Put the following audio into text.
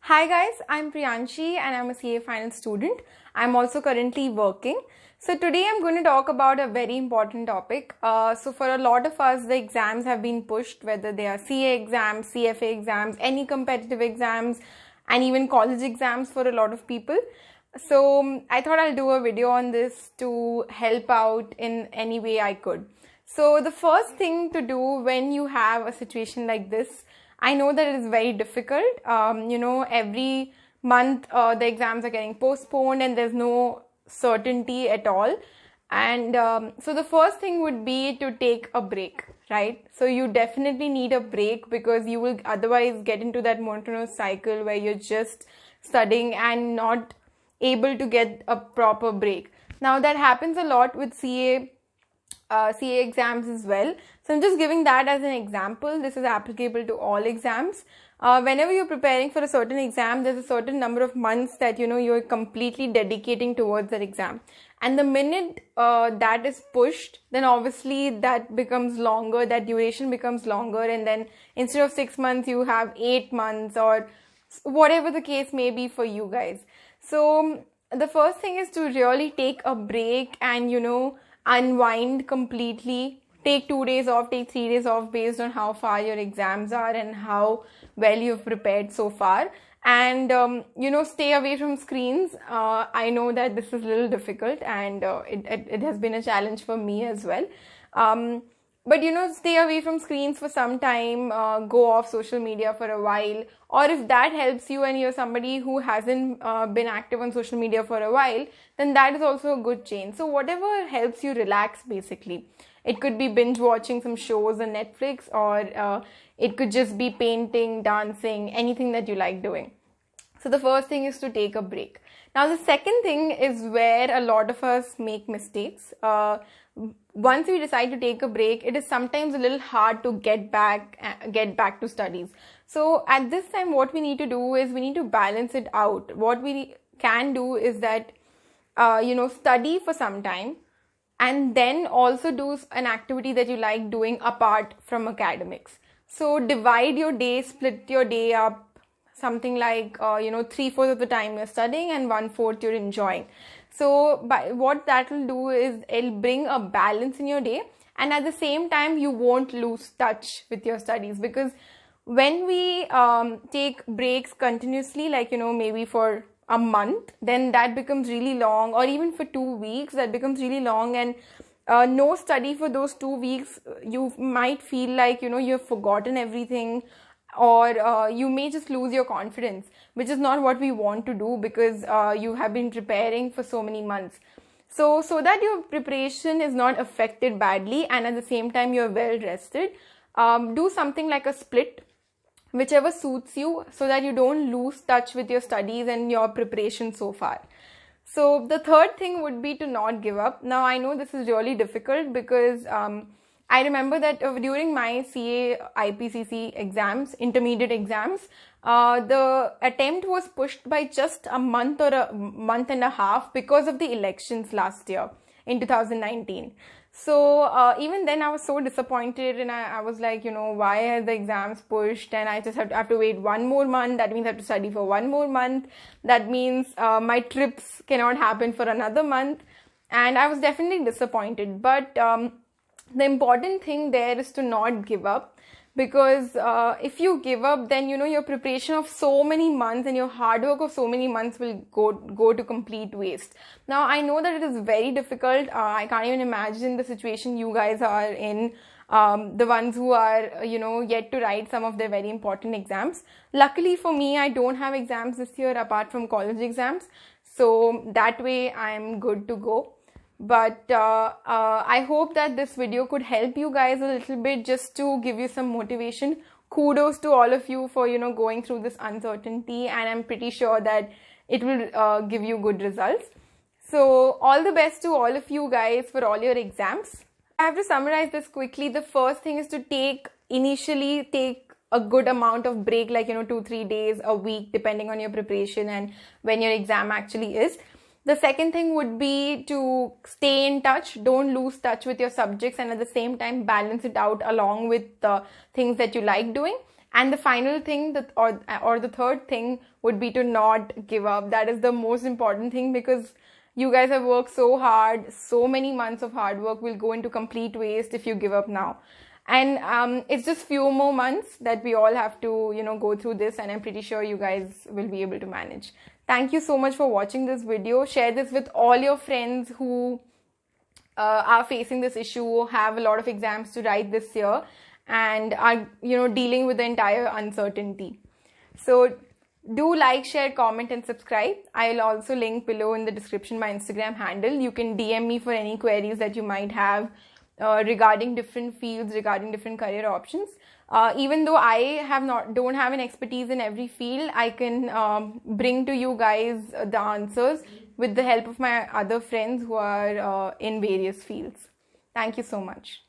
Hi guys, I'm Priyanshi and I'm a CA final student. I'm also currently working. So today I'm going to talk about a very important topic. So for a lot of us, the exams have been pushed, whether they are CA exams, CFA exams, any competitive exams, and even college exams for a lot of people. So I thought I'll do a video on this to help out in any way I could. So the first thing to do when you have a situation like this, I know that it is very difficult. Every month the exams are getting postponed and there's no certainty at all. And so the first thing would be to take a break, right? So you definitely need a break because you will otherwise get into that monotonous cycle where you're just studying and not able to get a proper break. Now that happens a lot with CA exams as well. So I'm just giving that as an example. This is applicable to all exams. Whenever you're preparing for a certain exam, there's a certain number of months that you're completely dedicating towards that exam. And the minute that is pushed, then obviously that becomes longer, that duration becomes longer, and then instead of 6 months, you have 8 months or whatever the case may be for you guys. So the first thing is to really take a break and unwind completely. Take 2 days off, take 3 days off based on how far your exams are and how well you've prepared so far. And stay away from screens. I know that this is a little difficult and it has been a challenge for me as well. But stay away from screens for some time, go off social media for a while, or if that helps you and you're somebody who hasn't been active on social media for a while, then that is also a good change. So whatever helps you relax, basically. It could be binge watching some shows on Netflix, or it could just be painting, dancing, anything that you like doing. So the first thing is to take a break. Now the second thing is where a lot of us make mistakes. Once we decide to take a break, it is sometimes a little hard to get back to studies. So at this time, what we need to do is we need to balance it out. What we can do is that study for some time and then also do an activity that you like doing apart from academics. So divide your day, split your day up, something like 3/4 of the time you're studying and 1/4 you're enjoying. So what that will do is it'll bring a balance in your day, and at the same time you won't lose touch with your studies, because when we take breaks continuously, like maybe for a month, then that becomes really long, or even for 2 weeks that becomes really long, and no study for those 2 weeks, you might feel like you've forgotten everything, or you may just lose your confidence, which is not what we want to do, because you have been preparing for so many months. So that your preparation is not affected badly and at the same time you're well rested, do something like a split, whichever suits you, so that you don't lose touch with your studies and your preparation so far. So the third thing would be to not give up. Now I know this is really difficult because I remember that during my CA IPCC exams, intermediate exams, the attempt was pushed by just a month or a month and a half because of the elections last year in 2019. So even then I was so disappointed, and I was like, why are the exams pushed, and I just have to wait 1 more month. That means I have to study for 1 more month. That means my trips cannot happen for another month. And I was definitely disappointed. But the important thing there is to not give up, because if you give up, then your preparation of so many months and your hard work of so many months will go to complete waste. Now I know that it is very difficult. I can't even imagine the situation you guys are in, the ones who are yet to write some of their very important exams. Luckily for me, I don't have exams this year apart from college exams, so that way I'm good to go. But I hope that this video could help you guys a little bit, just to give you some motivation. Kudos to all of you for going through this uncertainty, and I'm pretty sure that it will give you good results. So all the best to all of you guys for all your exams. I have to summarize this quickly. The first thing is to initially take a good amount of break, like 2-3 days a week, depending on your preparation and when your exam actually is. The second thing would be to stay in touch. Don't lose touch with your subjects, and at the same time balance it out along with the things that you like doing. And the final thing that, or the third thing would be to not give up. That is the most important thing, because you guys have worked so hard. So many months of hard work will go into complete waste if you give up now. And it's just few more months that we all have to, go through this, and I'm pretty sure you guys will be able to manage. Thank you so much for watching this video. Share this with all your friends who are facing this issue, have a lot of exams to write this year, and are, dealing with the entire uncertainty. So do like, share, comment, and subscribe. I'll also link below in the description my Instagram handle. You can DM me for any queries that you might have regarding different fields, regarding different career options. Even though I don't have an expertise in every field, I can bring to you guys the answers with the help of my other friends who are in various fields. Thank you so much.